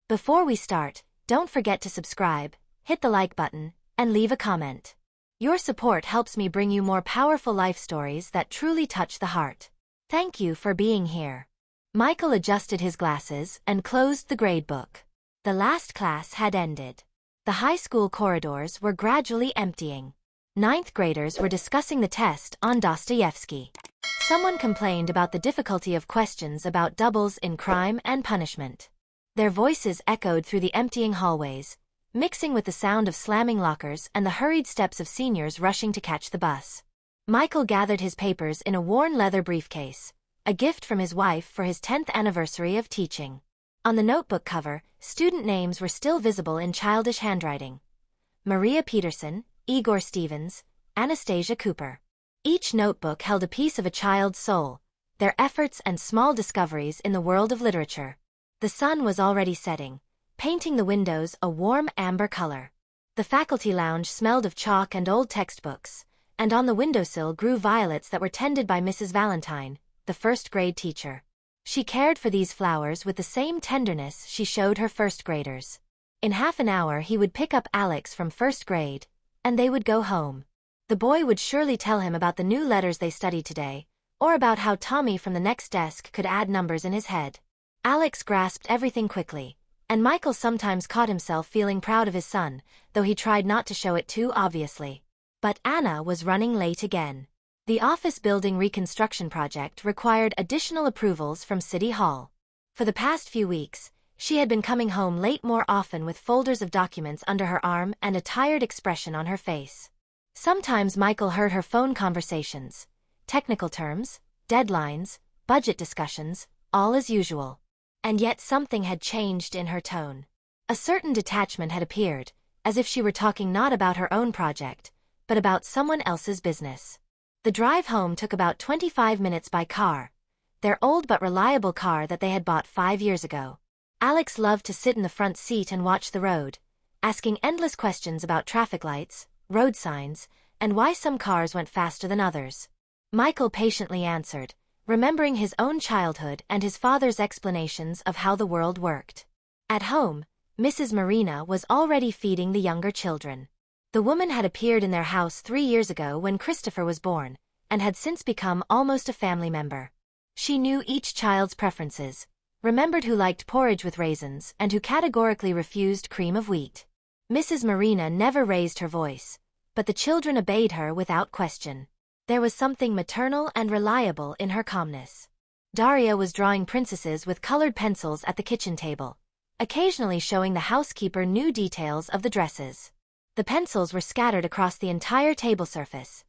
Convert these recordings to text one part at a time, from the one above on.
Before we start, don't forget to subscribe, hit the like button, and leave a comment. Your support helps me bring you more powerful life stories that truly touch the heart. Thank you for being here. Michael adjusted his glasses and closed the gradebook. The last class had ended. The high school corridors were gradually emptying. Ninth graders were discussing the test on Dostoevsky. Someone complained about the difficulty of questions about doubles in Crime and Punishment. Their voices echoed through the emptying hallways, mixing with the sound of slamming lockers and the hurried steps of seniors rushing to catch the bus. Michael gathered his papers in a worn leather briefcase, a gift from his wife for his 10th anniversary of teaching. On the notebook cover, student names were still visible in childish handwriting. Maria Peterson, Igor Stevens, Anastasia Cooper. Each notebook held a piece of a child's soul, their efforts and small discoveries in the world of literature. The sun was already setting, painting the windows a warm amber color. The faculty lounge smelled of chalk and old textbooks, and on the windowsill grew violets that were tended by Mrs. Valentine, the first-grade teacher. She cared for these flowers with the same tenderness she showed her first graders. In half an hour he would pick up Alex from first grade, and they would go home. The boy would surely tell him about the new letters they studied today, or about how Tommy from the next desk could add numbers in his head. Alex grasped everything quickly, and Michael sometimes caught himself feeling proud of his son, though he tried not to show it too obviously. But Anna was running late again. The office building reconstruction project required additional approvals from City Hall. For the past few weeks, she had been coming home late more often with folders of documents under her arm and a tired expression on her face. Sometimes Michael heard her phone conversations, technical terms, deadlines, budget discussions, all as usual. And yet something had changed in her tone. A certain detachment had appeared, as if she were talking not about her own project, but about someone else's business. The drive home took about 25 minutes by car, their old but reliable car that they had bought 5 years ago. Alex loved to sit in the front seat and watch the road, asking endless questions about traffic lights, road signs, and why some cars went faster than others. Michael patiently answered, remembering his own childhood and his father's explanations of how the world worked. At home, Mrs. Marina was already feeding the younger children. The woman had appeared in their house 3 years ago when Christopher was born, and had since become almost a family member. She knew each child's preferences, remembered who liked porridge with raisins and who categorically refused cream of wheat. Mrs. Marina never raised her voice, but the children obeyed her without question. There was something maternal and reliable in her calmness. Daria was drawing princesses with colored pencils at the kitchen table, occasionally showing the housekeeper new details of the dresses. The pencils were scattered across the entire table surface.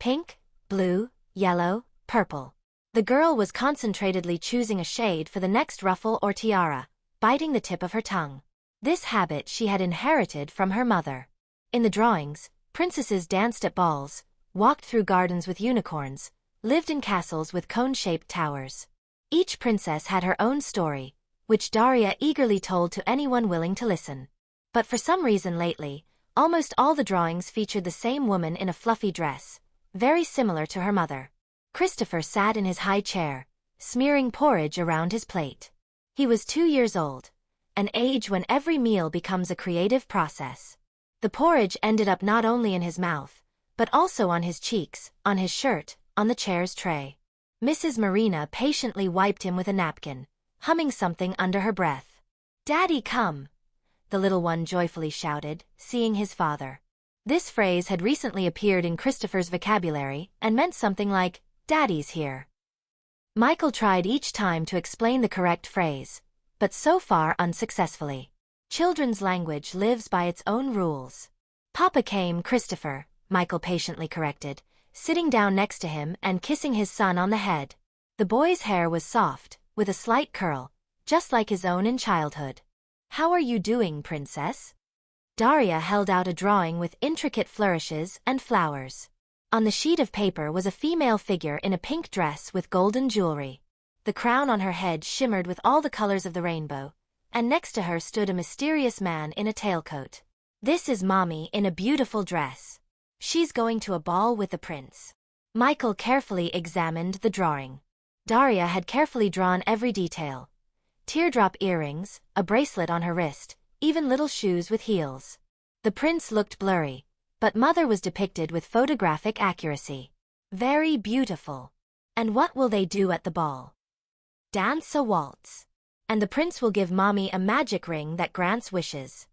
Pink, blue, yellow, purple. The girl was concentratedly choosing a shade for the next ruffle or tiara, biting the tip of her tongue. This habit she had inherited from her mother. In the drawings, princesses danced at balls, walked through gardens with unicorns, lived in castles with cone-shaped towers. Each princess had her own story, which Daria eagerly told to anyone willing to listen. But for some reason lately, almost all the drawings featured the same woman in a fluffy dress, very similar to her mother. Christopher sat in his high chair, smearing porridge around his plate. He was 2 years old, an age when every meal becomes a creative process. The porridge ended up not only in his mouth, but also on his cheeks, on his shirt, on the chair's tray. Mrs. Marina patiently wiped him with a napkin, humming something under her breath. "Daddy, come!" the little one joyfully shouted, seeing his father. This phrase had recently appeared in Christopher's vocabulary and meant something like, "Daddy's here." Michael tried each time to explain the correct phrase, but so far unsuccessfully. Children's language lives by its own rules. "Papa came, Christopher," Michael patiently corrected, sitting down next to him and kissing his son on the head. The boy's hair was soft, with a slight curl, just like his own in childhood. "How are you doing, princess?" Daria held out a drawing with intricate flourishes and flowers. On the sheet of paper was a female figure in a pink dress with golden jewelry. The crown on her head shimmered with all the colors of the rainbow, and next to her stood a mysterious man in a tailcoat. "This is Mommy in a beautiful dress. She's going to a ball with the prince." Michael carefully examined the drawing. Daria had carefully drawn every detail. Teardrop earrings, a bracelet on her wrist, even little shoes with heels. The prince looked blurry, but Mother was depicted with photographic accuracy. Very beautiful. And what will they do at the ball? Dance a waltz. And the prince will give Mommy a magic ring that grants wishes.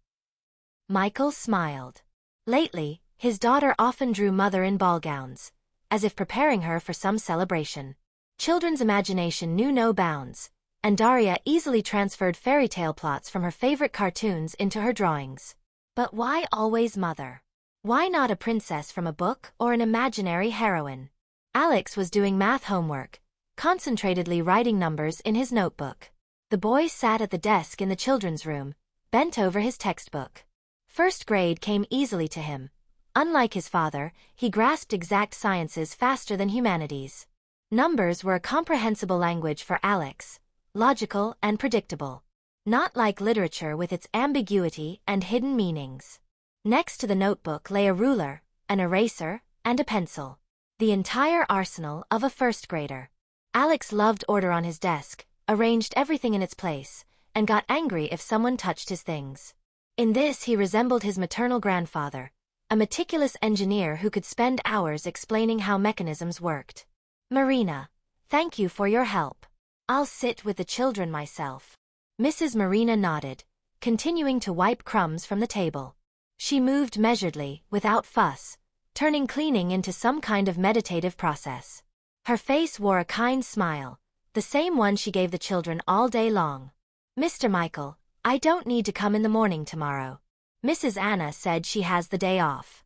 Michael smiled. Lately, his daughter often drew Mother in ball gowns, as if preparing her for some celebration. Children's imagination knew no bounds, and Daria easily transferred fairy tale plots from her favorite cartoons into her drawings. But why always Mother? Why not a princess from a book or an imaginary heroine? Alex was doing math homework, concentratedly writing numbers in his notebook. The boy sat at the desk in the children's room, bent over his textbook. First grade came easily to him. Unlike his father, he grasped exact sciences faster than humanities. Numbers were a comprehensible language for Alex, logical and predictable. Not like literature with its ambiguity and hidden meanings. Next to the notebook lay a ruler, an eraser, and a pencil. The entire arsenal of a first grader. Alex loved order on his desk, arranged everything in its place, and got angry if someone touched his things. In this he resembled his maternal grandfather, a meticulous engineer who could spend hours explaining how mechanisms worked. Marina, thank you for your help. I'll sit with the children myself. Mrs. Marina nodded, continuing to wipe crumbs from the table. She moved measuredly, without fuss, turning cleaning into some kind of meditative process. Her face wore a kind smile, the same one she gave the children all day long. Mr. Michael, I don't need to come in the morning tomorrow. Mrs. Anna said she has the day off.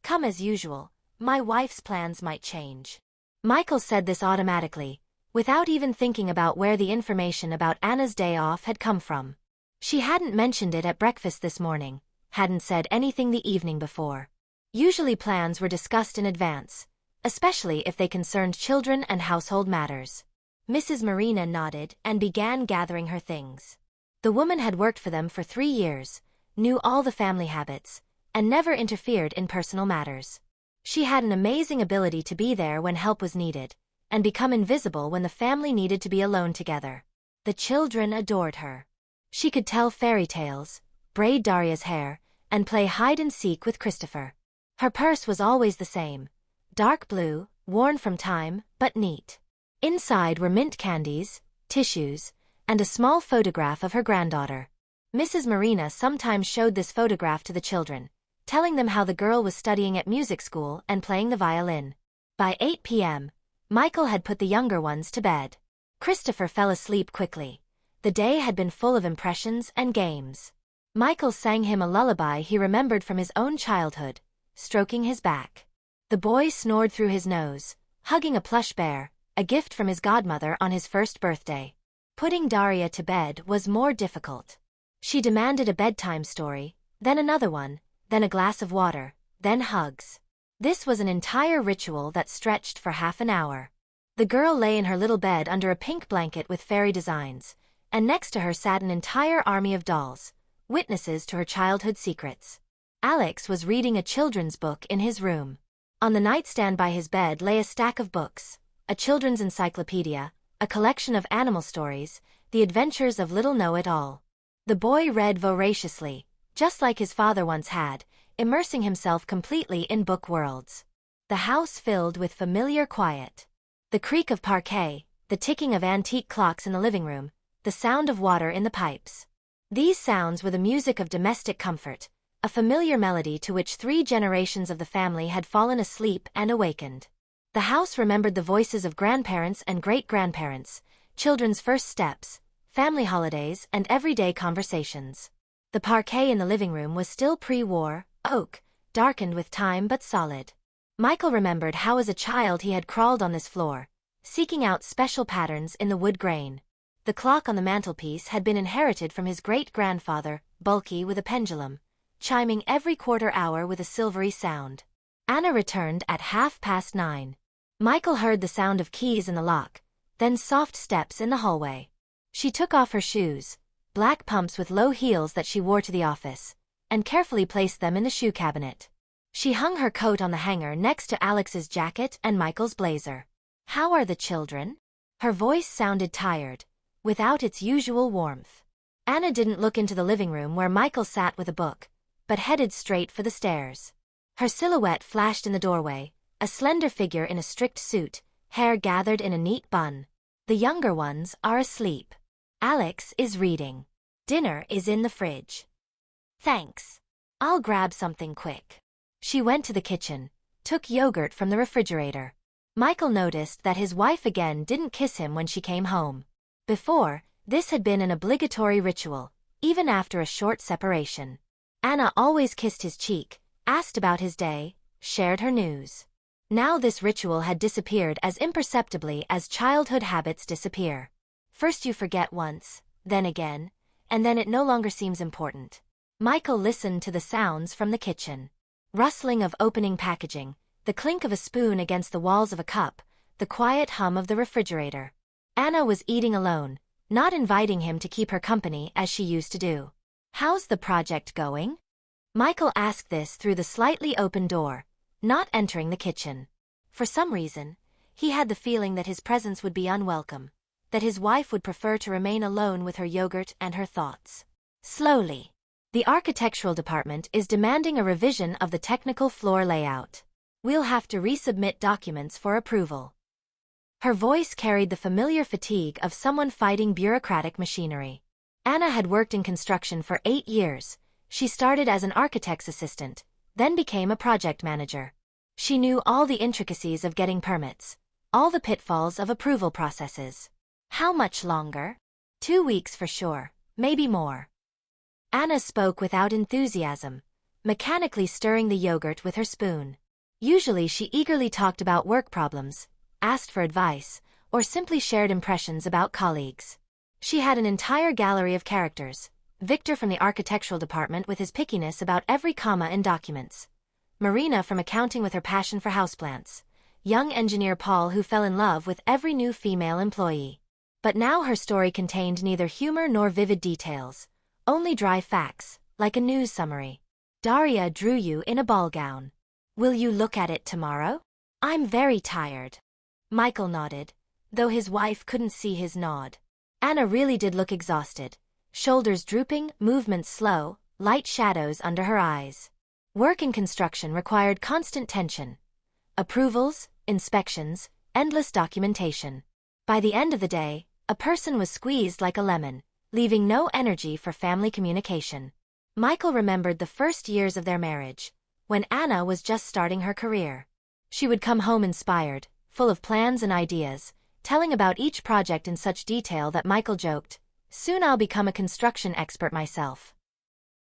Come as usual, my wife's plans might change. Michael said this automatically, without even thinking about where the information about Anna's day off had come from. She hadn't mentioned it at breakfast this morning, hadn't said anything the evening before. Usually plans were discussed in advance, especially if they concerned children and household matters. Mrs. Marina nodded and began gathering her things. The woman had worked for them for 3 years, knew all the family habits, and never interfered in personal matters. She had an amazing ability to be there when help was needed, and become invisible when the family needed to be alone together. The children adored her. She could tell fairy tales, braid Daria's hair, and play hide-and-seek with Christopher. Her purse was always the same, dark blue, worn from time, but neat. Inside were mint candies, tissues, and a small photograph of her granddaughter. Mrs. Marina sometimes showed this photograph to the children, telling them how the girl was studying at music school and playing the violin. By 8 p.m., Michael had put the younger ones to bed. Christopher fell asleep quickly. The day had been full of impressions and games. Michael sang him a lullaby he remembered from his own childhood, stroking his back. The boy snored through his nose, hugging a plush bear, a gift from his godmother on his first birthday. Putting Daria to bed was more difficult. She demanded a bedtime story, then another one, then a glass of water, then hugs. This was an entire ritual that stretched for half an hour. The girl lay in her little bed under a pink blanket with fairy designs, and next to her sat an entire army of dolls, witnesses to her childhood secrets. Alex was reading a children's book in his room. On the nightstand by his bed lay a stack of books, a children's encyclopedia, a collection of animal stories, the adventures of little know-it-all. The boy read voraciously, just like his father once had, immersing himself completely in book worlds. The house filled with familiar quiet. The creak of parquet, the ticking of antique clocks in the living room, the sound of water in the pipes. These sounds were the music of domestic comfort, a familiar melody to which 3 generations of the family had fallen asleep and awakened. The house remembered the voices of grandparents and great-grandparents, children's first steps, family holidays, and everyday conversations. The parquet in the living room was still pre-war, oak, darkened with time but solid. Michael remembered how as a child he had crawled on this floor, seeking out special patterns in the wood grain. The clock on the mantelpiece had been inherited from his great-grandfather, bulky with a pendulum, chiming every quarter hour with a silvery sound. Anna returned at 9:30. Michael heard the sound of keys in the lock, then soft steps in the hallway. She took off her shoes, black pumps with low heels that she wore to the office, and carefully placed them in the shoe cabinet. She hung her coat on the hanger next to Alex's jacket and Michael's blazer. "How are the children?" Her voice sounded tired, without its usual warmth. Anna didn't look into the living room where Michael sat with a book, but headed straight for the stairs. Her silhouette flashed in the doorway, a slender figure in a strict suit, hair gathered in a neat bun. The younger ones are asleep. Alex is reading. Dinner is in the fridge. Thanks. I'll grab something quick. She went to the kitchen, took yogurt from the refrigerator. Michael noticed that his wife again didn't kiss him when she came home. Before, this had been an obligatory ritual, even after a short separation. Anna always kissed his cheek, asked about his day, shared her news. Now this ritual had disappeared as imperceptibly as childhood habits disappear. First you forget once, then again, and then it no longer seems important. Michael listened to the sounds from the kitchen. Rustling of opening packaging, the clink of a spoon against the walls of a cup, the quiet hum of the refrigerator. Anna was eating alone, not inviting him to keep her company as she used to do. How's the project going? Michael asked this through the slightly open door, not entering the kitchen. For some reason, he had the feeling that his presence would be unwelcome, that his wife would prefer to remain alone with her yogurt and her thoughts. Slowly. The architectural department is demanding a revision of the technical floor layout. We'll have to resubmit documents for approval. Her voice carried the familiar fatigue of someone fighting bureaucratic machinery. Anna had worked in construction for 8 years. She started as an architect's assistant, then became a project manager. She knew all the intricacies of getting permits, all the pitfalls of approval processes. How much longer? 2 weeks for sure, maybe more. Anna spoke without enthusiasm, mechanically stirring the yogurt with her spoon. Usually she eagerly talked about work problems, asked for advice, or simply shared impressions about colleagues. She had an entire gallery of characters: Victor from the architectural department with his pickiness about every comma in documents, Marina from accounting with her passion for houseplants, young engineer Paul who fell in love with every new female employee. But now her story contained neither humor nor vivid details, only dry facts, like a news summary. Daria drew you in a ball gown. Will you look at it tomorrow? I'm very tired. Michael nodded, though his wife couldn't see his nod. Anna really did look exhausted, shoulders drooping, movements slow, light shadows under her eyes. Work in construction required constant tension. Approvals, inspections, endless documentation. By the end of the day, a person was squeezed like a lemon, leaving no energy for family communication. Michael remembered the first years of their marriage, when Anna was just starting her career. She would come home inspired, full of plans and ideas, telling about each project in such detail that Michael joked, "Soon I'll become a construction expert myself."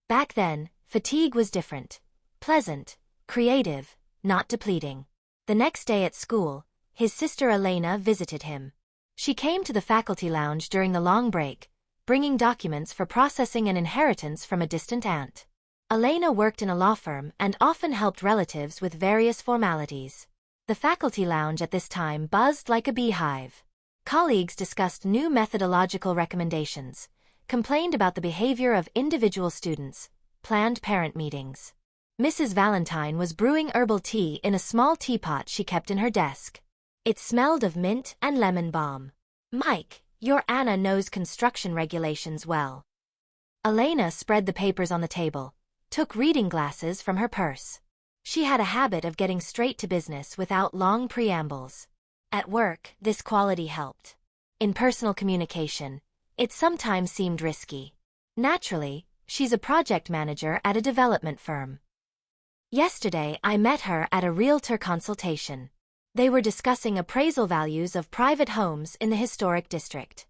Back then, fatigue was different. Pleasant, creative, not depleting. The next day at school, his sister Elena visited him. She came to the faculty lounge during the long break, bringing documents for processing an inheritance from a distant aunt. Elena worked in a law firm and often helped relatives with various formalities. The faculty lounge at this time buzzed like a beehive. Colleagues discussed new methodological recommendations, complained about the behavior of individual students, planned parent meetings. Mrs. Valentine was brewing herbal tea in a small teapot she kept in her desk. It smelled of mint and lemon balm. "Mike, your Anna knows construction regulations well." Elena spread the papers on the table, took reading glasses from her purse. She had a habit of getting straight to business without long preambles. At work, this quality helped. In personal communication, it sometimes seemed risky. Naturally, she's a project manager at a development firm. Yesterday I met her at a realtor consultation. They were discussing appraisal values of private homes in the historic district.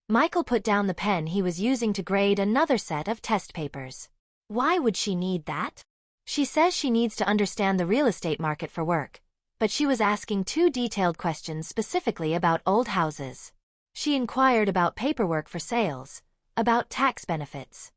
Michael put down the pen he was using to grade another set of test papers. Why would she need that? She says she needs to understand the real estate market for work, but she was asking too detailed questions specifically about old houses. She inquired about paperwork for sales, about tax benefits.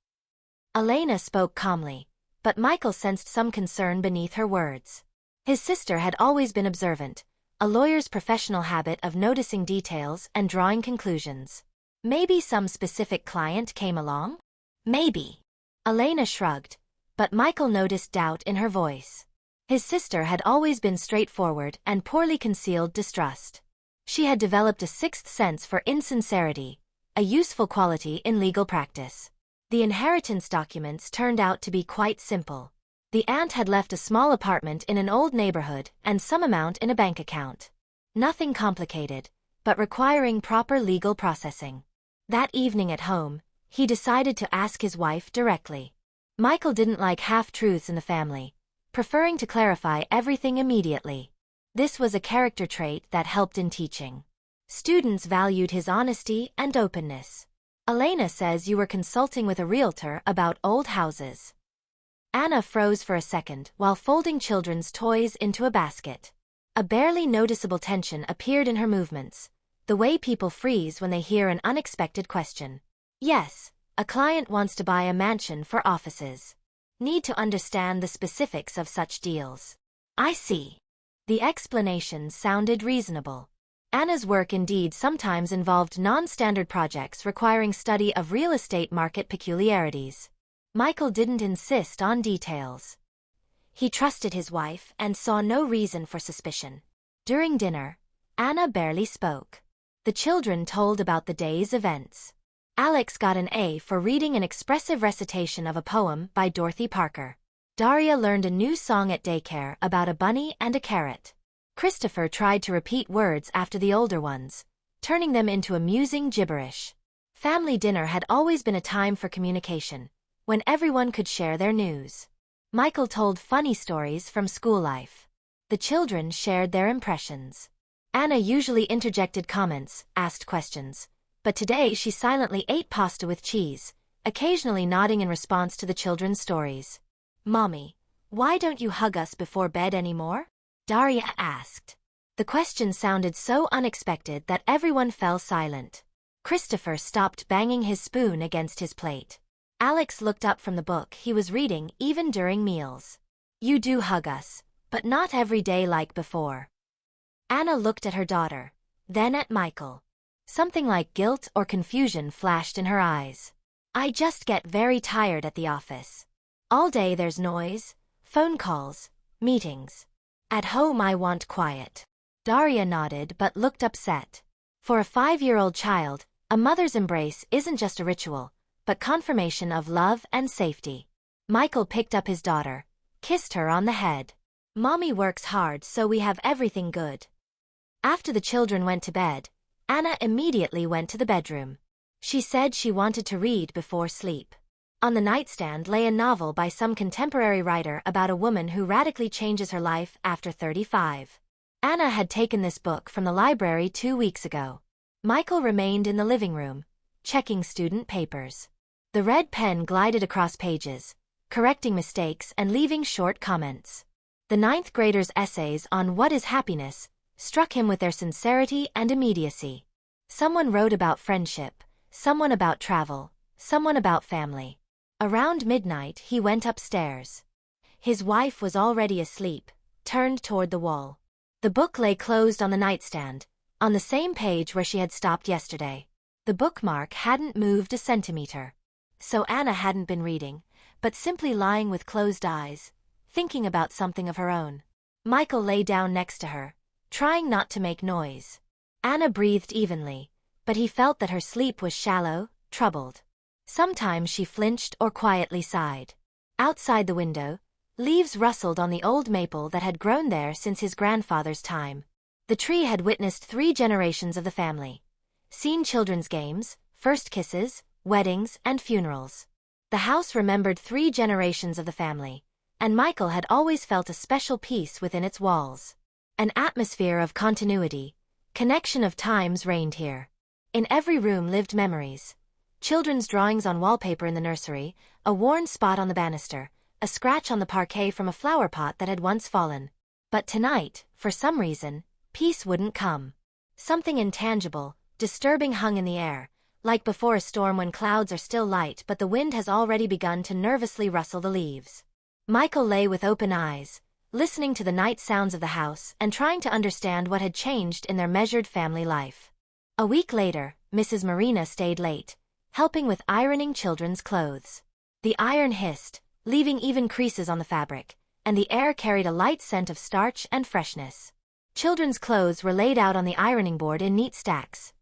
Elena spoke calmly, but Michael sensed some concern beneath her words. His sister had always been observant, a lawyer's professional habit of noticing details and drawing conclusions. Maybe some specific client came along? Maybe. Elena shrugged, but Michael noticed doubt in her voice. His sister had always been straightforward and poorly concealed distrust. She had developed a sixth sense for insincerity, a useful quality in legal practice. The inheritance documents turned out to be quite simple. The aunt had left a small apartment in an old neighborhood and some amount in a bank account. Nothing complicated, but requiring proper legal processing. That evening at home, he decided to ask his wife directly. Michael didn't like half-truths in the family, preferring to clarify everything immediately. This was a character trait that helped in teaching. Students valued his honesty and openness. Elena says you were consulting with a realtor about old houses. Anna froze for a second while folding children's toys into a basket. A barely noticeable tension appeared in her movements, the way people freeze when they hear an unexpected question. Yes, a client wants to buy a mansion for offices. Need to understand the specifics of such deals. I see. The explanation sounded reasonable. Anna's work indeed sometimes involved non-standard projects requiring study of real estate market peculiarities. Michael didn't insist on details. He trusted his wife and saw no reason for suspicion. During dinner, Anna barely spoke. The children told about the day's events. Alex got an A for reading an expressive recitation of a poem by Dorothy Parker. Daria learned a new song at daycare about a bunny and a carrot. Christopher tried to repeat words after the older ones, turning them into amusing gibberish. Family dinner had always been a time for communication, when everyone could share their news. Michael told funny stories from school life. The children shared their impressions. Anna usually interjected comments, asked questions, but today she silently ate pasta with cheese, occasionally nodding in response to the children's stories. "Mommy, why don't you hug us before bed anymore?" Daria asked. The question sounded so unexpected that everyone fell silent. Christopher stopped banging his spoon against his plate. Alex looked up from the book he was reading even during meals. "You do hug us, but not every day like before." Anna looked at her daughter, then at Michael. Something like guilt or confusion flashed in her eyes. "I just get very tired at the office. All day there's noise, phone calls, meetings. At home I want quiet." Daria nodded but looked upset. For a 5-year-old child, a mother's embrace isn't just a ritual, but confirmation of love and safety. Michael picked up his daughter, kissed her on the head. "Mommy works hard so we have everything good." After the children went to bed, Anna immediately went to the bedroom. She said she wanted to read before sleep. On the nightstand lay a novel by some contemporary writer about a woman who radically changes her life after 35. Anna had taken this book from the library 2 weeks ago. Michael remained in the living room, checking student papers. The red pen glided across pages, correcting mistakes and leaving short comments. The 9th graders' essays on what is happiness struck him with their sincerity and immediacy. Someone wrote about friendship, someone about travel, someone about family. Around midnight he went upstairs. His wife was already asleep, turned toward the wall. The book lay closed on the nightstand, on the same page where she had stopped yesterday. The bookmark hadn't moved a centimeter. So Anna hadn't been reading, but simply lying with closed eyes, thinking about something of her own. Michael lay down next to her, trying not to make noise. Anna breathed evenly, but he felt that her sleep was shallow, troubled. Sometimes she flinched or quietly sighed. Outside the window, leaves rustled on the old maple that had grown there since his grandfather's time. The tree had witnessed 3 generations of the family, seen children's games, first kisses, weddings, and funerals. The house remembered 3 generations of the family, and Michael had always felt a special peace within its walls. An atmosphere of continuity, connection of times reigned here. In every room lived memories. Children's drawings on wallpaper in the nursery, a worn spot on the banister, a scratch on the parquet from a flower pot that had once fallen. But tonight, for some reason, peace wouldn't come. Something intangible, disturbing hung in the air, like before a storm when clouds are still light but the wind has already begun to nervously rustle the leaves. Michael lay with open eyes, listening to the night sounds of the house and trying to understand what had changed in their measured family life. A week later, Mrs. Marina stayed late, helping with ironing children's clothes. The iron hissed, leaving even creases on the fabric, and the air carried a light scent of starch and freshness. Children's clothes were laid out on the ironing board in neat stacks.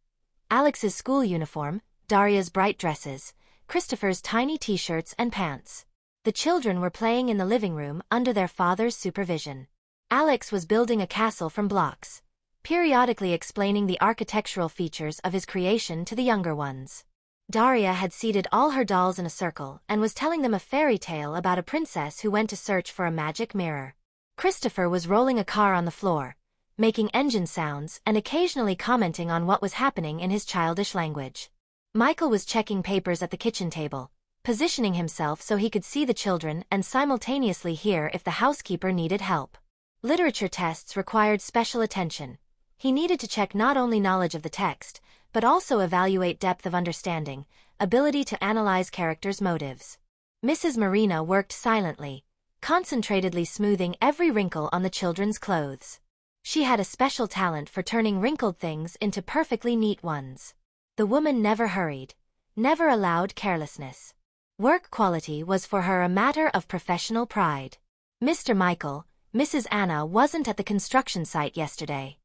Alex's school uniform, Daria's bright dresses, Christopher's tiny t-shirts and pants. The children were playing in the living room under their father's supervision. Alex was building a castle from blocks, periodically explaining the architectural features of his creation to the younger ones. Daria had seated all her dolls in a circle and was telling them a fairy tale about a princess who went to search for a magic mirror. Christopher was rolling a car on the floor, making engine sounds and occasionally commenting on what was happening in his childish language. Michael was checking papers at the kitchen table, positioning himself so he could see the children and simultaneously hear if the housekeeper needed help. Literature tests required special attention. He needed to check not only knowledge of the text, but also evaluate depth of understanding, ability to analyze characters' motives. Mrs. Marina worked silently, concentratedly smoothing every wrinkle on the children's clothes. She had a special talent for turning wrinkled things into perfectly neat ones. The woman never hurried, never allowed carelessness. Work quality was for her a matter of professional pride. Mr. Michael, Mrs. Anna wasn't at the construction site yesterday.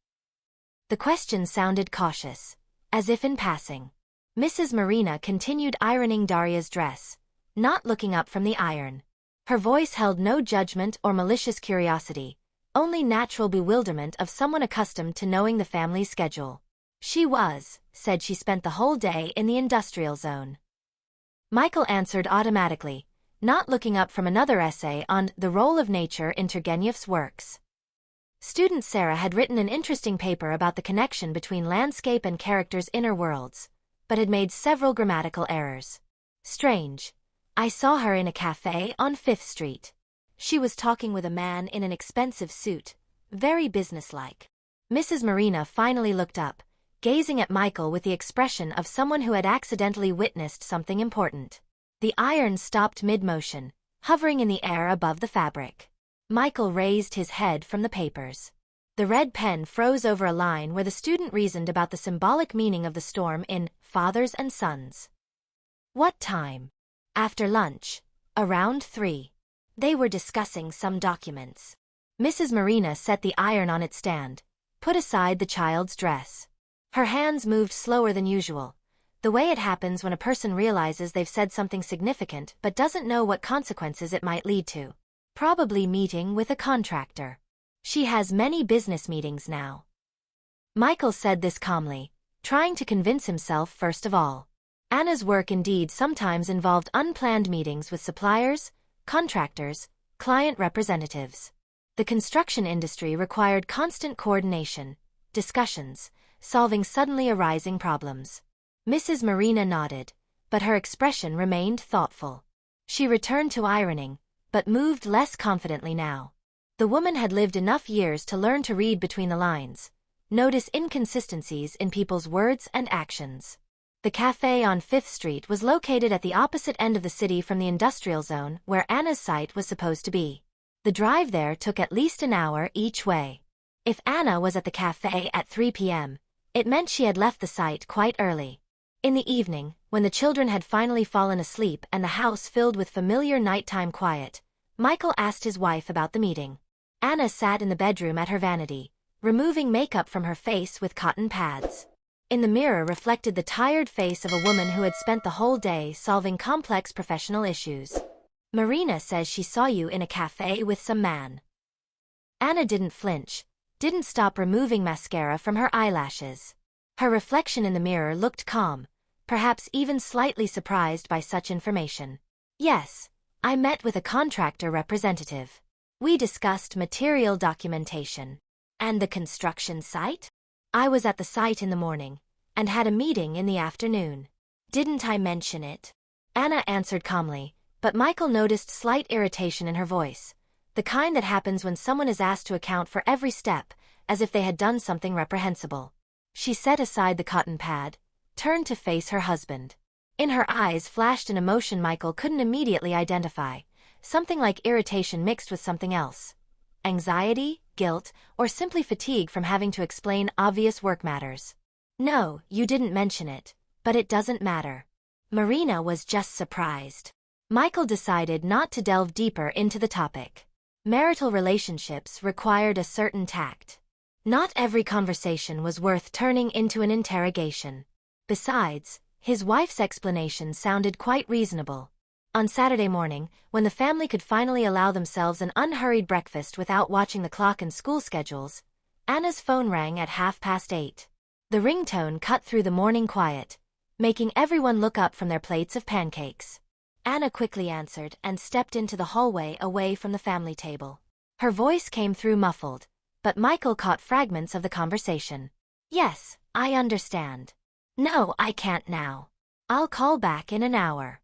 The question sounded cautious, as if in passing. Mrs. Marina continued ironing Daria's dress, not looking up from the iron. Her voice held no judgment or malicious curiosity, only natural bewilderment of someone accustomed to knowing the family's schedule. Said she spent the whole day in the industrial zone. Michael answered automatically, not looking up from another essay on the role of nature in Turgenev's works. Student Sarah had written an interesting paper about the connection between landscape and characters' inner worlds, but had made several grammatical errors. Strange. I saw her in a cafe on 5th Street. She was talking with a man in an expensive suit, very businesslike. Mrs. Marina finally looked up, gazing at Michael with the expression of someone who had accidentally witnessed something important. The iron stopped mid-motion, hovering in the air above the fabric. Michael raised his head from the papers. The red pen froze over a line where the student reasoned about the symbolic meaning of the storm in Fathers and Sons. What time? After lunch. Around 3. They were discussing some documents. Mrs. Marina set the iron on its stand, put aside the child's dress. Her hands moved slower than usual, the way it happens when a person realizes they've said something significant but doesn't know what consequences it might lead to. Probably meeting with a contractor. She has many business meetings now. Michael said this calmly, trying to convince himself first of all. Anna's work indeed sometimes involved unplanned meetings with suppliers, contractors, client representatives. The construction industry required constant coordination, discussions, solving suddenly arising problems. Mrs. Marina nodded, but her expression remained thoughtful. She returned to ironing, but moved less confidently now. The woman had lived enough years to learn to read between the lines, notice inconsistencies in people's words and actions. The cafe on 5th Street was located at the opposite end of the city from the industrial zone where Anna's site was supposed to be. The drive there took at least an hour each way. If Anna was at the cafe at 3 p.m., it meant she had left the site quite early. In the evening, when the children had finally fallen asleep and the house filled with familiar nighttime quiet, Michael asked his wife about the meeting. Anna sat in the bedroom at her vanity, removing makeup from her face with cotton pads. In the mirror reflected the tired face of a woman who had spent the whole day solving complex professional issues. Marina says she saw you in a cafe with some man. Anna didn't flinch, didn't stop removing mascara from her eyelashes. Her reflection in the mirror looked calm, perhaps even slightly surprised by such information. Yes, I met with a contractor representative. We discussed material documentation. And the construction site? I was at the site in the morning, and had a meeting in the afternoon. Didn't I mention it? Anna answered calmly, but Michael noticed slight irritation in her voice, the kind that happens when someone is asked to account for every step, as if they had done something reprehensible. She set aside the cotton pad, turned to face her husband. In her eyes flashed an emotion Michael couldn't immediately identify, something like irritation mixed with something else. Anxiety, guilt, or simply fatigue from having to explain obvious work matters. No, you didn't mention it, but it doesn't matter. Marina was just surprised. Michael decided not to delve deeper into the topic. Marital relationships required a certain tact. Not every conversation was worth turning into an interrogation. Besides, His wife's explanation sounded quite reasonable. On Saturday morning, when the family could finally allow themselves an unhurried breakfast without watching the clock and school schedules, Anna's phone rang at 8:30. The ringtone cut through the morning quiet, making everyone look up from their plates of pancakes. Anna quickly answered and stepped into the hallway away from the family table. Her voice came through muffled, but Michael caught fragments of the conversation. "Yes, I understand. No, I can't now. I'll call back in an hour."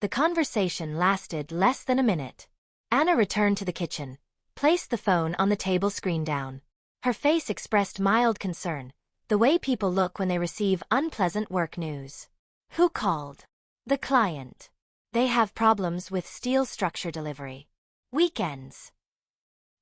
The conversation lasted less than a minute. Anna returned to the kitchen, placed the phone on the table screen down. Her face expressed mild concern, the way people look when they receive unpleasant work news. "Who called?" "The client. They have problems with steel structure delivery. Weekends."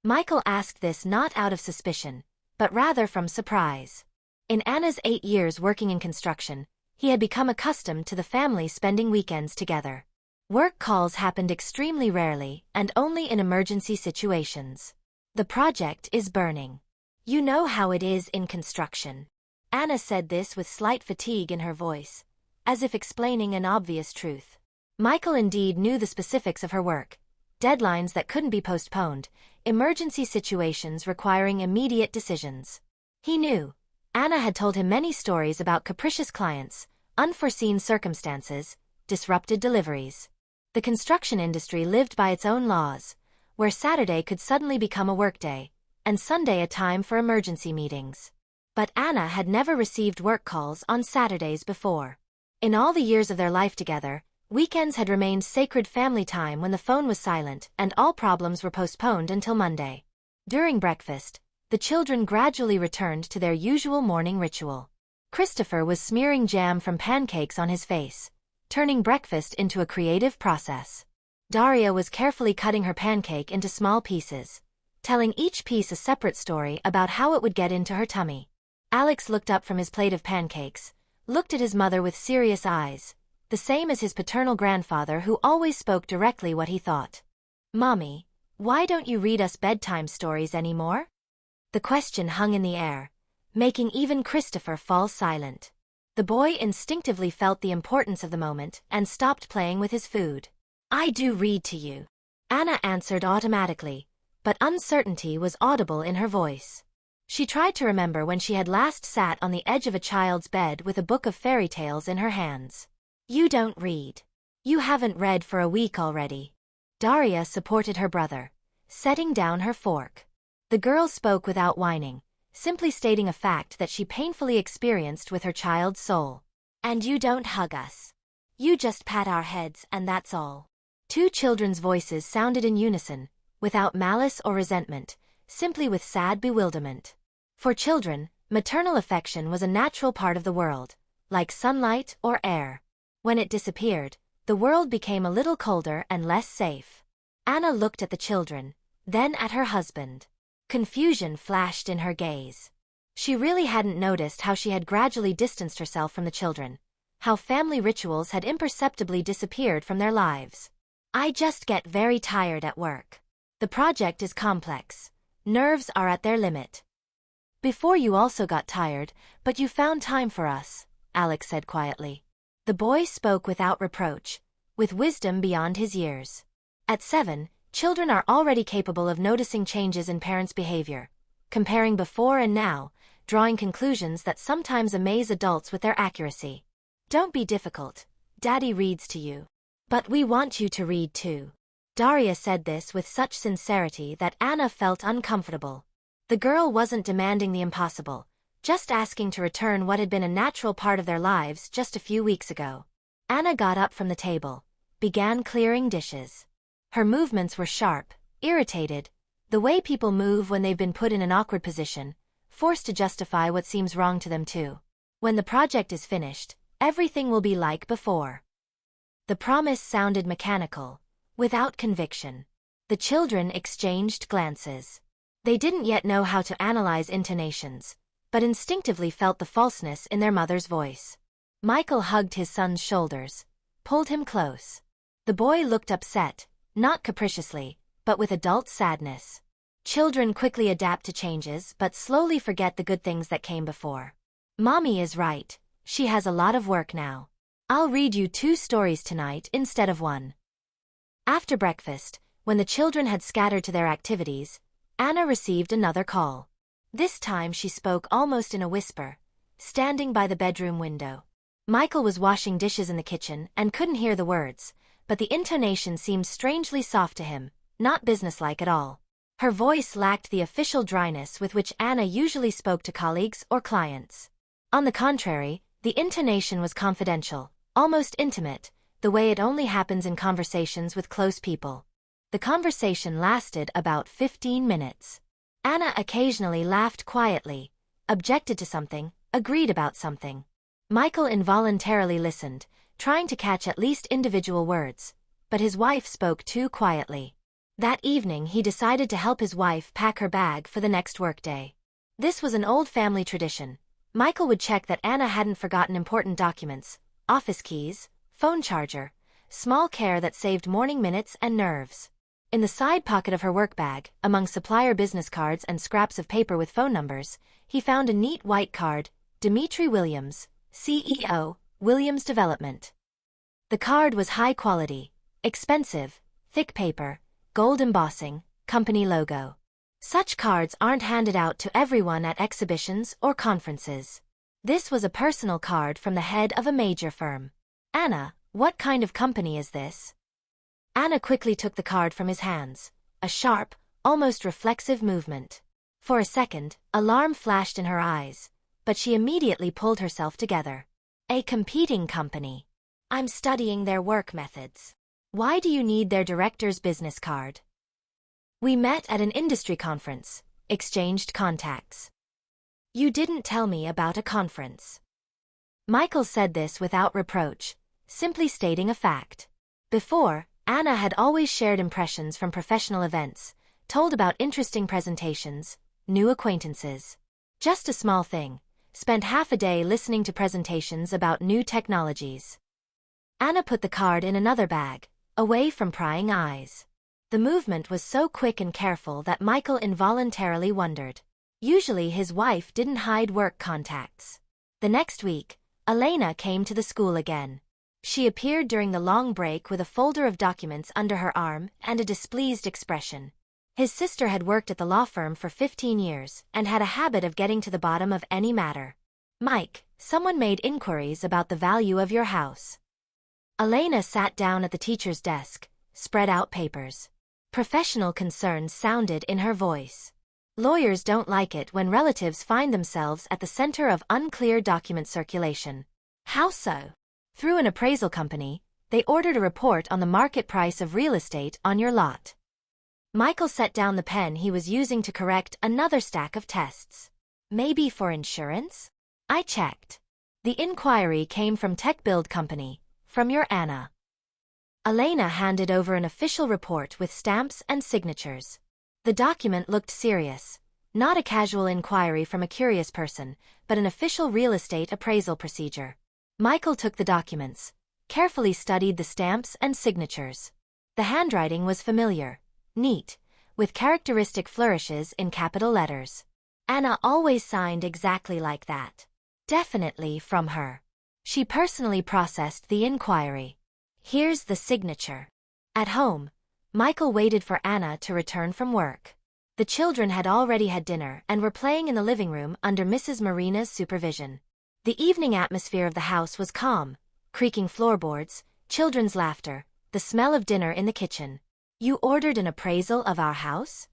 Michael asked this not out of suspicion, but rather from surprise. In Anna's 8 years working in construction, he had become accustomed to the family spending weekends together. Work calls happened extremely rarely and only in emergency situations. "The project is burning. You know how it is in construction." Anna said this with slight fatigue in her voice, as if explaining an obvious truth. Michael indeed knew the specifics of her work: deadlines that couldn't be postponed, emergency situations requiring immediate decisions. He knew. Anna had told him many stories about capricious clients, unforeseen circumstances, disrupted deliveries. The construction industry lived by its own laws, where Saturday could suddenly become a workday, and Sunday a time for emergency meetings. But Anna had never received work calls on Saturdays before. In all the years of their life together, weekends had remained sacred family time when the phone was silent and all problems were postponed until Monday. During breakfast, the children gradually returned to their usual morning ritual. Christopher was smearing jam from pancakes on his face, turning breakfast into a creative process. Daria was carefully cutting her pancake into small pieces, telling each piece a separate story about how it would get into her tummy. Alex looked up from his plate of pancakes, looked at his mother with serious eyes, the same as his paternal grandfather who always spoke directly what he thought. "Mommy, why don't you read us bedtime stories anymore?" The question hung in the air, making even Christopher fall silent. The boy instinctively felt the importance of the moment and stopped playing with his food. "I do read to you," Anna answered automatically, but uncertainty was audible in her voice. She tried to remember when she had last sat on the edge of a child's bed with a book of fairy tales in her hands. "You don't read. You haven't read for a week already." Daria supported her brother, setting down her fork. The girl spoke without whining, simply stating a fact that she painfully experienced with her child's soul. "And you don't hug us. You just pat our heads and that's all." Two children's voices sounded in unison, without malice or resentment, simply with sad bewilderment. For children, maternal affection was a natural part of the world, like sunlight or air. When it disappeared, the world became a little colder and less safe. Anna looked at the children, then at her husband. Confusion flashed in her gaze. She really hadn't noticed how she had gradually distanced herself from the children, how family rituals had imperceptibly disappeared from their lives. "I just get very tired at work. The project is complex. Nerves are at their limit." "Before you also got tired, but you found time for us," Alex said quietly. The boy spoke without reproach, with wisdom beyond his years. At 7, children are already capable of noticing changes in parents' behavior, comparing before and now, drawing conclusions that sometimes amaze adults with their accuracy. "Don't be difficult. Daddy reads to you. But we want you to read too." Daria said this with such sincerity that Anna felt uncomfortable. The girl wasn't demanding the impossible, just asking to return what had been a natural part of their lives just a few weeks ago. Anna got up from the table, began clearing dishes. Her movements were sharp, irritated, the way people move when they've been put in an awkward position, forced to justify what seems wrong to them too. "When the project is finished, everything will be like before." The promise sounded mechanical, without conviction. The children exchanged glances. They didn't yet know how to analyze intonations, but instinctively felt the falseness in their mother's voice. Michael hugged his son's shoulders, pulled him close. The boy looked upset, not capriciously, but with adult sadness. Children quickly adapt to changes but slowly forget the good things that came before. "Mommy is right, she has a lot of work now." I'll read you 2 stories tonight instead of 1. After breakfast, when the children had scattered to their activities, Anna received another call. This time she spoke almost in a whisper, standing by the bedroom window. Michael was washing dishes in the kitchen and couldn't hear the words, but the intonation seemed strangely soft to him, not businesslike at all. Her voice lacked the official dryness with which Anna usually spoke to colleagues or clients. On the contrary, the intonation was confidential, almost intimate, the way it only happens in conversations with close people. The conversation lasted about 15 minutes. Anna occasionally laughed quietly, objected to something, agreed about something. Michael involuntarily listened, trying to catch at least individual words, but his wife spoke too quietly. That evening he decided to help his wife pack her bag for the next workday. This was an old family tradition. Michael would check that Anna hadn't forgotten important documents, office keys, phone charger, small care that saved morning minutes and nerves. In the side pocket of her work bag, among supplier business cards and scraps of paper with phone numbers, he found a neat white card, Dimitri Williams, CEO, Williams Development. The card was high quality, expensive, thick paper, gold embossing, company logo. Such cards aren't handed out to everyone at exhibitions or conferences. This was a personal card from the head of a major firm. Anna, what kind of company is this? Anna quickly took the card from his hands, a sharp, almost reflexive movement. For a second, alarm flashed in her eyes, but she immediately pulled herself together. A competing company. I'm studying their work methods. Why do you need their director's business card? We met at an industry conference, exchanged contacts. You didn't tell me about a conference. Michael said this without reproach, simply stating a fact. Before, Anna had always shared impressions from professional events, told about interesting presentations, new acquaintances. Just a small thing, spent half a day listening to presentations about new technologies. Anna put the card in another bag, away from prying eyes. The movement was so quick and careful that Michael involuntarily wondered. Usually his wife didn't hide work contacts. The next week, Elena came to the school again. She appeared during the long break with a folder of documents under her arm and a displeased expression. His sister had worked at the law firm for 15 years and had a habit of getting to the bottom of any matter. Mike, someone made inquiries about the value of your house. Elena sat down at the teacher's desk, spread out papers. Professional concern sounded in her voice. Lawyers don't like it when relatives find themselves at the center of unclear document circulation. How so? Through an appraisal company, they ordered a report on the market price of real estate on your lot. Michael set down the pen he was using to correct another stack of tests. Maybe for insurance? I checked. The inquiry came from Tech Build Company, from your Anna. Elena handed over an official report with stamps and signatures. The document looked serious, not a casual inquiry from a curious person, but an official real estate appraisal procedure. Michael took the documents, carefully studied the stamps and signatures. The handwriting was familiar, neat, with characteristic flourishes in capital letters. Anna always signed exactly like that. Definitely from her. She personally processed the inquiry. Here's the signature. At home, Michael waited for Anna to return from work. The children had already had dinner and were playing in the living room under Mrs. Marina's supervision. The evening atmosphere of the house was calm, creaking floorboards, children's laughter, the smell of dinner in the kitchen. You ordered an appraisal of our house?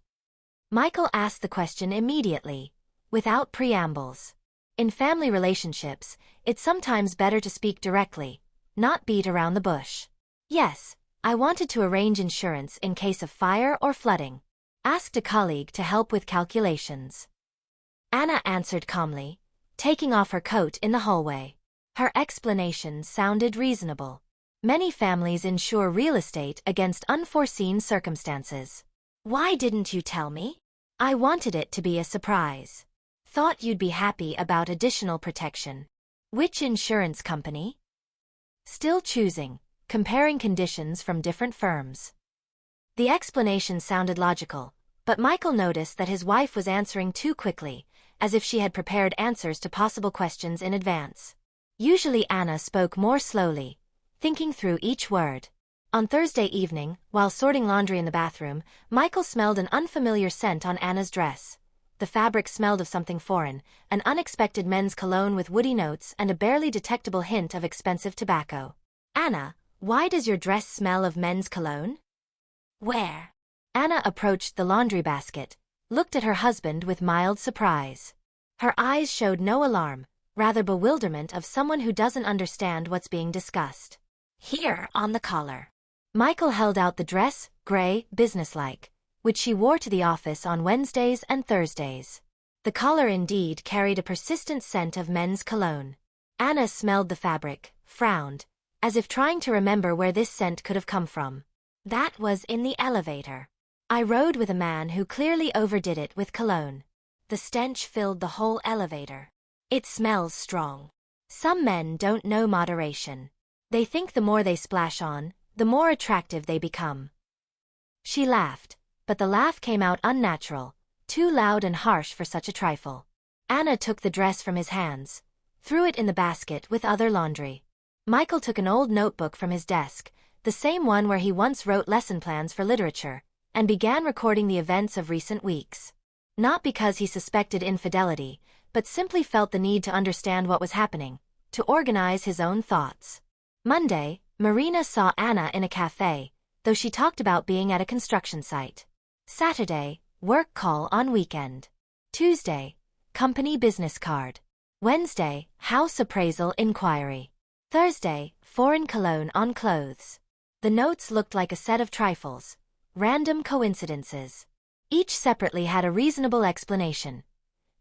Michael asked the question immediately, without preambles. In family relationships, it's sometimes better to speak directly, not beat around the bush. Yes, I wanted to arrange insurance in case of fire or flooding. Asked a colleague to help with calculations. Anna answered calmly, taking off her coat in the hallway. Her explanation sounded reasonable. Many families insure real estate against unforeseen circumstances. Why didn't you tell me? I wanted it to be a surprise. Thought you'd be happy about additional protection. Which insurance company? Still choosing, comparing conditions from different firms. The explanation sounded logical, but Michael noticed that his wife was answering too quickly, as if she had prepared answers to possible questions in advance. Usually Anna spoke more slowly, thinking through each word. On Thursday evening, while sorting laundry in the bathroom, Michael smelled an unfamiliar scent on Anna's dress. The fabric smelled of something foreign, an unexpected men's cologne with woody notes and a barely detectable hint of expensive tobacco. "Anna, why does your dress smell of men's cologne?" "Where?" Anna approached the laundry basket, looked at her husband with mild surprise. Her eyes showed no alarm, rather bewilderment of someone who doesn't understand what's being discussed. "Here, on the collar." Michael held out the dress, gray, businesslike, which she wore to the office on Wednesdays and Thursdays. The collar indeed carried a persistent scent of men's cologne. Anna smelled the fabric, frowned, as if trying to remember where this scent could have come from. "That was in the elevator. I rode with a man who clearly overdid it with cologne. The stench filled the whole elevator. It smells strong. Some men don't know moderation. They think the more they splash on, the more attractive they become." She laughed, but the laugh came out unnatural, too loud and harsh for such a trifle. Anna took the dress from his hands, threw it in the basket with other laundry. Michael took an old notebook from his desk, the same one where he once wrote lesson plans for literature, and began recording the events of recent weeks. Not because he suspected infidelity, but simply felt the need to understand what was happening, to organize his own thoughts. Monday, Marina saw Anna in a cafe, though she talked about being at a construction site. Saturday, work call on weekend. Tuesday, company business card. Wednesday, house appraisal inquiry. Thursday, foreign cologne on clothes. The notes looked like a set of trifles, random coincidences. Each separately had a reasonable explanation.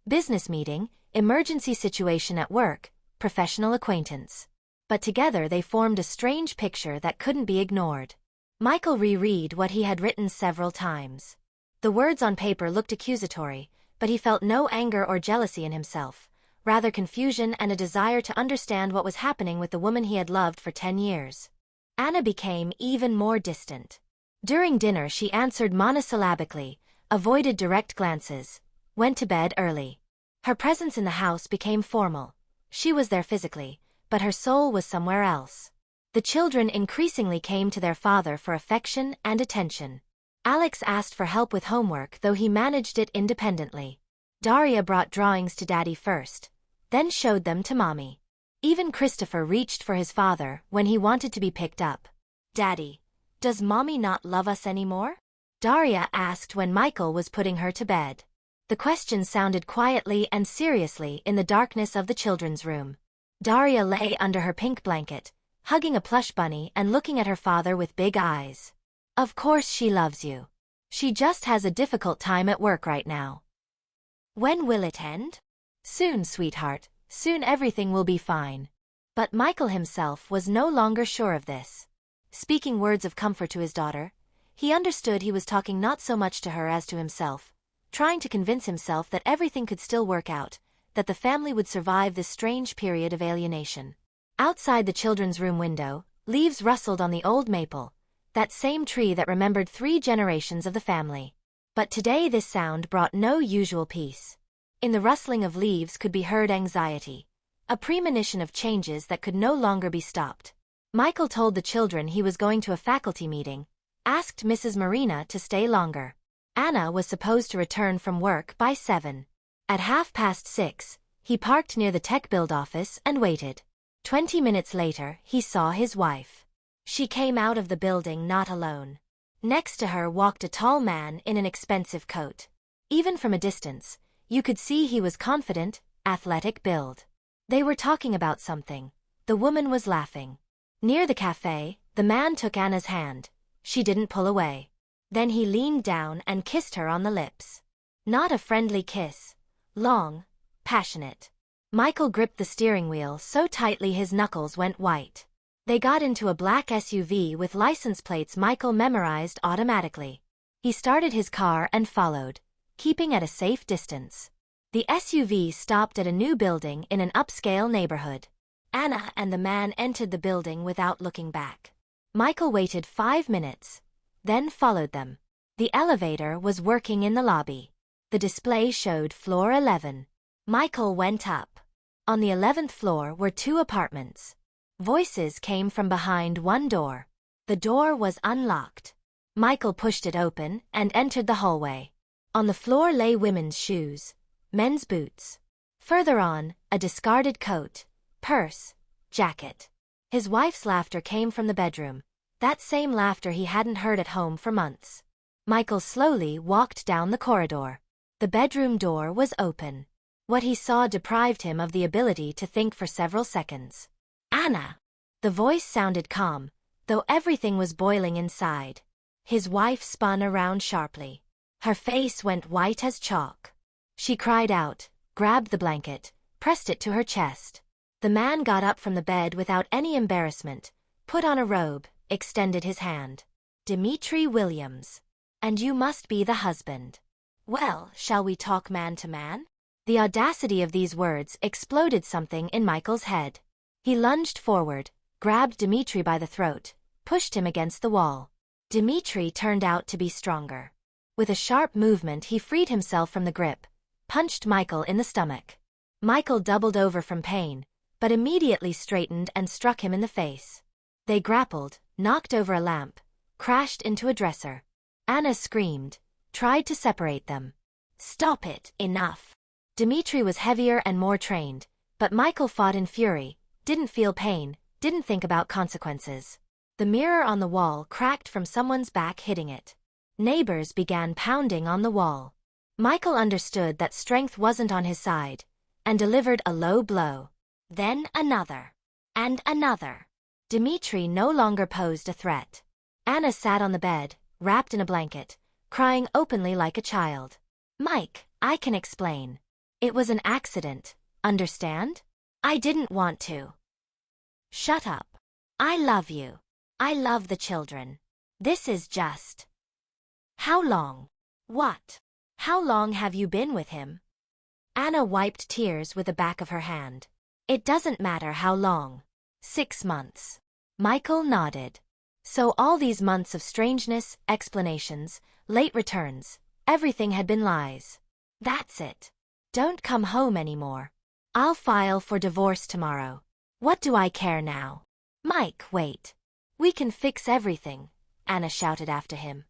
Business meeting, emergency situation at work, professional acquaintance. But together they formed a strange picture that couldn't be ignored. Michael reread what he had written several times. The words on paper looked accusatory, but he felt no anger or jealousy in himself, rather confusion and a desire to understand what was happening with the woman he had loved for 10 years. Anna became even more distant. During dinner she answered monosyllabically, avoided direct glances, went to bed early. Her presence in the house became formal. She was there physically, but her soul was somewhere else. The children increasingly came to their father for affection and attention. Alex asked for help with homework, though he managed it independently. Daria brought drawings to Daddy first, then showed them to Mommy. Even Christopher reached for his father when he wanted to be picked up. "Daddy, does Mommy not love us anymore?" Daria asked when Michael was putting her to bed. The question sounded quietly and seriously in the darkness of the children's room. Daria lay under her pink blanket, hugging a plush bunny and looking at her father with big eyes. "Of course she loves you. She just has a difficult time at work right now." "When will it end?" "Soon, sweetheart, soon everything will be fine." But Michael himself was no longer sure of this. Speaking words of comfort to his daughter, he understood he was talking not so much to her as to himself, trying to convince himself that everything could still work out, that the family would survive this strange period of alienation. Outside the children's room window, leaves rustled on the old maple, that same tree that remembered 3 generations of the family. But today this sound brought no usual peace. In the rustling of leaves could be heard anxiety, a premonition of changes that could no longer be stopped. Michael told the children he was going to a faculty meeting, asked Mrs. Marina to stay longer. Anna was supposed to return from work by 7. At 6:30, he parked near the tech build office and waited. 20 minutes later, he saw his wife. She came out of the building not alone. Next to her walked a tall man in an expensive coat. Even from a distance, you could see he was confident, athletic build. They were talking about something. The woman was laughing. Near the cafe, the man took Anna's hand. She didn't pull away. Then he leaned down and kissed her on the lips. Not a friendly kiss. Long, passionate. Michael gripped the steering wheel so tightly his knuckles went white. They got into a black SUV with license plates Michael memorized automatically. He started his car and followed, keeping at a safe distance. The SUV stopped at a new building in an upscale neighborhood. Anna and the man entered the building without looking back. Michael waited 5 minutes, then followed them. The elevator was working in the lobby. The display showed floor 11. Michael went up. On the 11th floor were 2 apartments. Voices came from behind one door. The door was unlocked. Michael pushed it open and entered the hallway. On the floor lay women's shoes, men's boots. Further on, a discarded coat, purse, jacket. His wife's laughter came from the bedroom, that same laughter he hadn't heard at home for months. Michael slowly walked down the corridor. The bedroom door was open. What he saw deprived him of the ability to think for several seconds. "Anna!" The voice sounded calm, though everything was boiling inside. His wife spun around sharply. Her face went white as chalk. She cried out, grabbed the blanket, pressed it to her chest. The man got up from the bed without any embarrassment, put on a robe, extended his hand. "Dimitri Williams. And you must be the husband. Well, shall we talk man to man?" The audacity of these words exploded something in Michael's head. He lunged forward, grabbed Dimitri by the throat, pushed him against the wall. Dimitri turned out to be stronger. With a sharp movement he freed himself from the grip, punched Michael in the stomach. Michael doubled over from pain, but immediately straightened and struck him in the face. They grappled, knocked over a lamp, crashed into a dresser. Anna screamed, tried to separate them. "Stop it, enough." Dimitri was heavier and more trained, but Michael fought in fury, didn't feel pain, didn't think about consequences. The mirror on the wall cracked from someone's back hitting it. Neighbors began pounding on the wall. Michael understood that strength wasn't on his side, and delivered a low blow. Then another. And another. Dimitri no longer posed a threat. Anna sat on the bed, wrapped in a blanket, crying openly like a child. "Mike, I can explain. It was an accident, understand? I didn't want to." "Shut up. I love you. I love the children. This is just." "How long?" "What? How long have you been with him?" Anna wiped tears with the back of her hand. "It doesn't matter how long. 6 months." Michael nodded. So all these months of strangeness, explanations, late returns, everything had been lies. "That's it. Don't come home anymore. I'll file for divorce tomorrow. What do I care now?" "Mike, wait. We can fix everything," Anna shouted after him.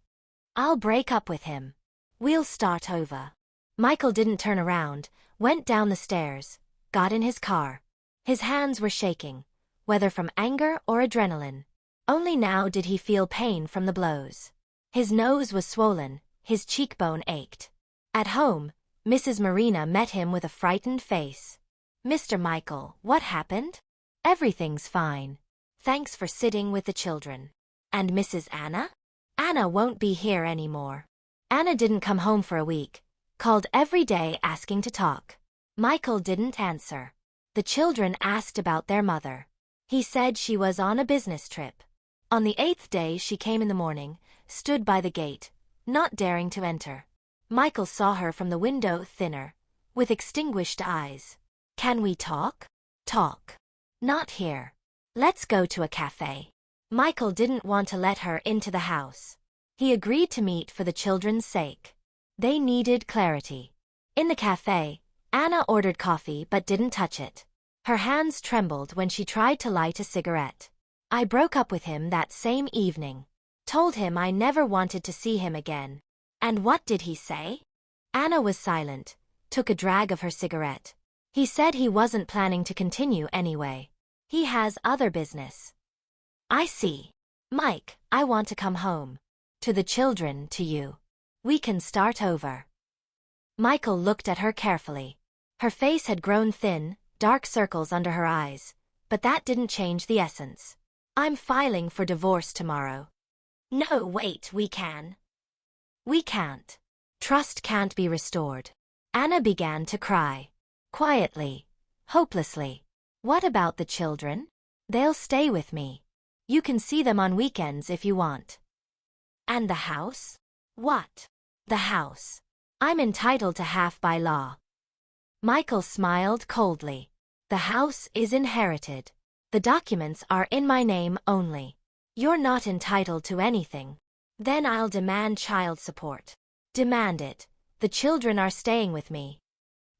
"I'll break up with him. We'll start over." Michael didn't turn around, went down the stairs, got in his car. His hands were shaking, whether from anger or adrenaline. Only now did he feel pain from the blows. His nose was swollen, his cheekbone ached. At home, Mrs. Marina met him with a frightened face. "Mr. Michael, what happened?" "Everything's fine. Thanks for sitting with the children." "And Mrs. Anna?" "Anna won't be here anymore." Anna didn't come home for a week, called every day asking to talk. Michael didn't answer. The children asked about their mother. He said she was on a business trip. On the 8th day she came in the morning, stood by the gate, not daring to enter. Michael saw her from the window thinner, with extinguished eyes. "Can we talk?" "Talk. Not here. Let's go to a cafe." Michael didn't want to let her into the house. He agreed to meet for the children's sake. They needed clarity. In the cafe, Anna ordered coffee but didn't touch it. Her hands trembled when she tried to light a cigarette. "I broke up with him that same evening. Told him I never wanted to see him again." "And what did he say?" Anna was silent, took a drag of her cigarette. "He said he wasn't planning to continue anyway. He has other business." "I see. Mike, I want to come home. To the children, to you. We can start over." Michael looked at her carefully. Her face had grown thin, dark circles under her eyes, but that didn't change the essence. "I'm filing for divorce tomorrow." "No, wait, we can." "We can't. Trust can't be restored." Anna began to cry. Quietly, hopelessly. "What about the children?" "They'll stay with me. You can see them on weekends if you want." "And the house?" "What?" "The house. I'm entitled to half by law." Michael smiled coldly. "The house is inherited. The documents are in my name only. You're not entitled to anything." "Then I'll demand child support." "Demand it. The children are staying with me."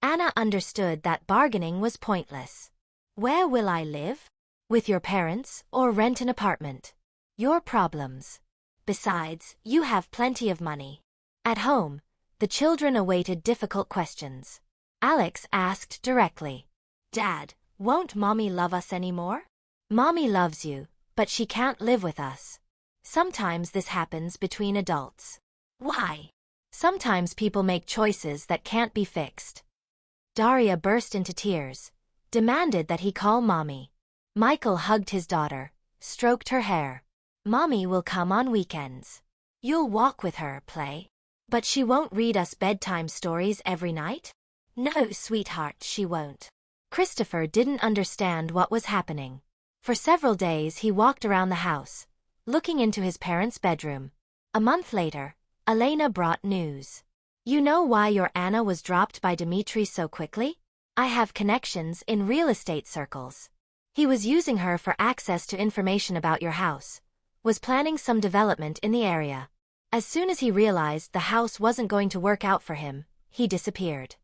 Anna understood that bargaining was pointless. Where will I live? With your parents or rent an apartment? Your problems. Besides, you have plenty of money. At home, the children awaited difficult questions. Alex asked directly, Dad, won't Mommy love us anymore? Mommy loves you, but she can't live with us. Sometimes this happens between adults. Why? Sometimes people make choices that can't be fixed. Daria burst into tears, demanded that he call Mommy. Michael hugged his daughter, stroked her hair. Mommy will come on weekends. You'll walk with her, play. But she won't read us bedtime stories every night? No, sweetheart, she won't. Christopher didn't understand what was happening. For several days he walked around the house, looking into his parents' bedroom. A month later, Elena brought news. You know why your Anna was dropped by Dmitri so quickly? I have connections in real estate circles. He was using her for access to information about your house, was planning some development in the area. As soon as he realized the house wasn't going to work out for him, he disappeared.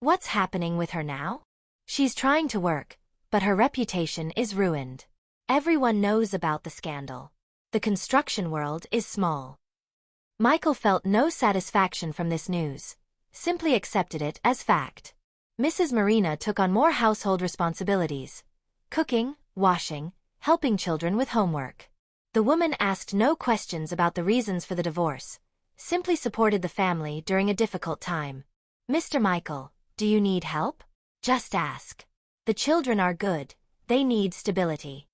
What's happening with her now? She's trying to work, but her reputation is ruined. Everyone knows about the scandal. The construction world is small. Michael felt no satisfaction from this news, simply accepted it as fact. Mrs. Marina took on more household responsibilities, cooking, washing, helping children with homework. The woman asked no questions about the reasons for the divorce, simply supported the family during a difficult time. Mr. Michael, do you need help? Just ask. The children are good, they need stability.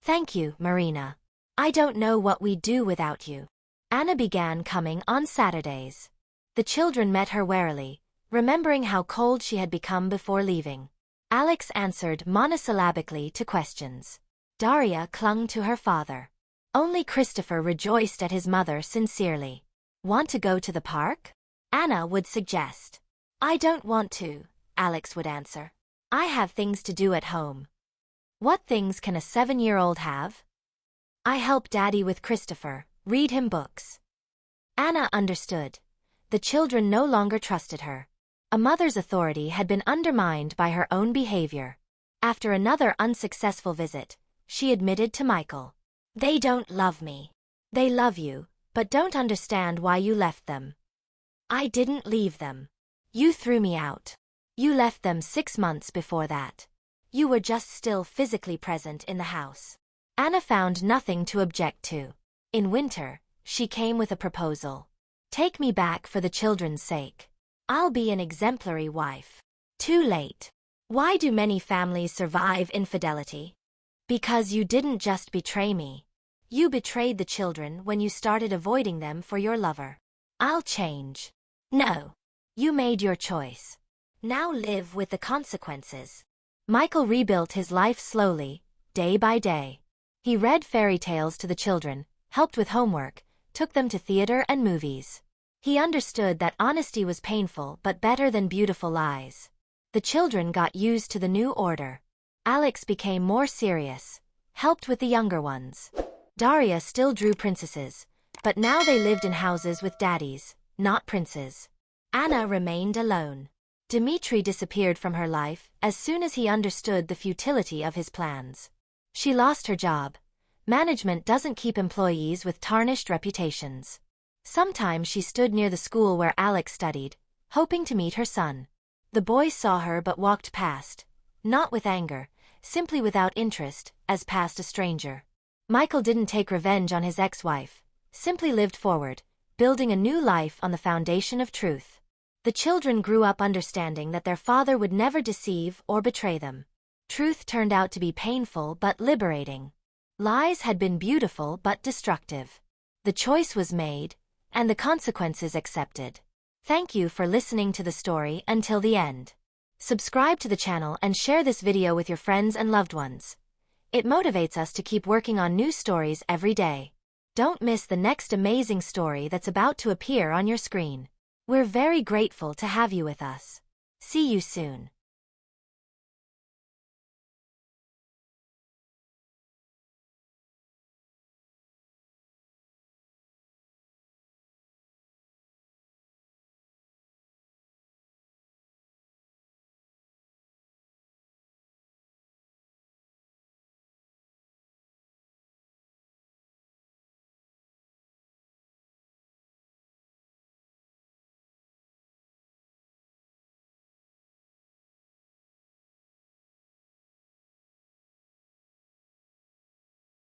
Thank you, Marina. I don't know what we'd do without you. Anna began coming on Saturdays. The children met her warily, remembering how cold she had become before leaving. Alex answered monosyllabically to questions. Daria clung to her father. Only Christopher rejoiced at his mother sincerely. Want to go to the park? Anna would suggest. I don't want to, Alex would answer. I have things to do at home. What things can a 7-year-old have? I help Daddy with Christopher, read him books. Anna understood. The children no longer trusted her. A mother's authority had been undermined by her own behavior. After another unsuccessful visit, she admitted to Michael. They don't love me. They love you, but don't understand why you left them. I didn't leave them. You threw me out. You left them 6 months before that. You were just still physically present in the house. Anna found nothing to object to. In winter, she came with a proposal. Take me back for the children's sake. I'll be an exemplary wife. Too late. Why do many families survive infidelity? Because you didn't just betray me. You betrayed the children when you started avoiding them for your lover. I'll change. No. You made your choice. Now live with the consequences. Michael rebuilt his life slowly, day by day. He read fairy tales to the children, helped with homework, took them to theater and movies. He understood that honesty was painful but better than beautiful lies. The children got used to the new order. Alex became more serious, helped with the younger ones. Daria still drew princesses, but now they lived in houses with daddies, not princes. Anna remained alone. Dmitri disappeared from her life as soon as he understood the futility of his plans. She lost her job. Management doesn't keep employees with tarnished reputations. Sometimes she stood near the school where Alex studied, hoping to meet her son. The boy saw her but walked past, not with anger, simply without interest, as past a stranger. Michael didn't take revenge on his ex-wife, simply lived forward, building a new life on the foundation of truth. The children grew up understanding that their father would never deceive or betray them. Truth turned out to be painful but liberating. Lies had been beautiful but destructive. The choice was made, and the consequences accepted. Thank you for listening to the story until the end. Subscribe to the channel and share this video with your friends and loved ones. It motivates us to keep working on new stories every day. Don't miss the next amazing story that's about to appear on your screen. We're very grateful to have you with us. See you soon.